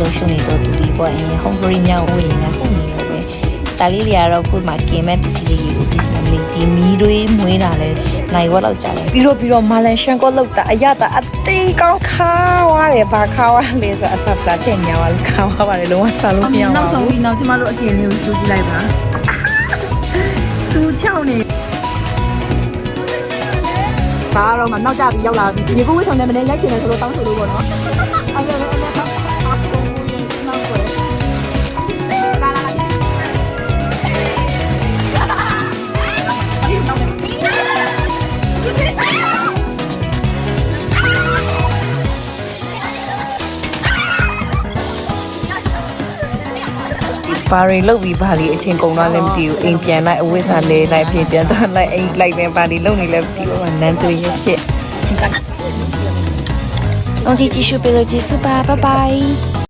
လို့ရှုံနေတော့သူဒီပေါ့အရင် hungry မြောက်ဝင်နေတာဟုတ်နေလို့ပဲဒါလေးတွေကတော့ခုမှကင်မဲ့ပစ္စည်းလေးကိုပစ္စည်းလေးဒီမီးတွေမွေးတာလဲနိုင်ဝက်လောက်ကြာတယ်ပြီးတော့မာလန်ရှန်ကိုလောက်တာအရတာအသေးကောင်းခါဝါတယ်ဘာခါဝါလဲဆိုအစပလာတဲ့ညာဝါခါဝါပါတယ်လုံးဝစားလို့မရဘူးနောက်ဆုံးပြီးနောက်ကျမတို့အစီအလေးကိုစူးကြည့်လိုက်ပါသူချောင်းနေဒါတော့မှနောက်ကြပြီးရောက်လာပြီဒီကိုဝိဆောင်နေမနေရိုက်ချင်တယ်ဆိုတော့တောင်းဆိုလို့ပေါ့နော်အဲ့ဒါလည်းဘာတွေလုတ်ပြီးဘာတွေအချင်းကုန်သွားလဲမသိဘူးအိမ်ပြန်လိုက်အဝိစာလဲလိုက်ပြင်ပြန်သွားလိုက်အိမ်လိုက်ပဲဘာတွေလုတ်နေလဲမသိဘူးနန်းတွေရဖြစ်ချင်းကလုံးကြီးကြည့်ရှုပေးလို့ကျေးဇူးပါဘိုင်ဘိုင်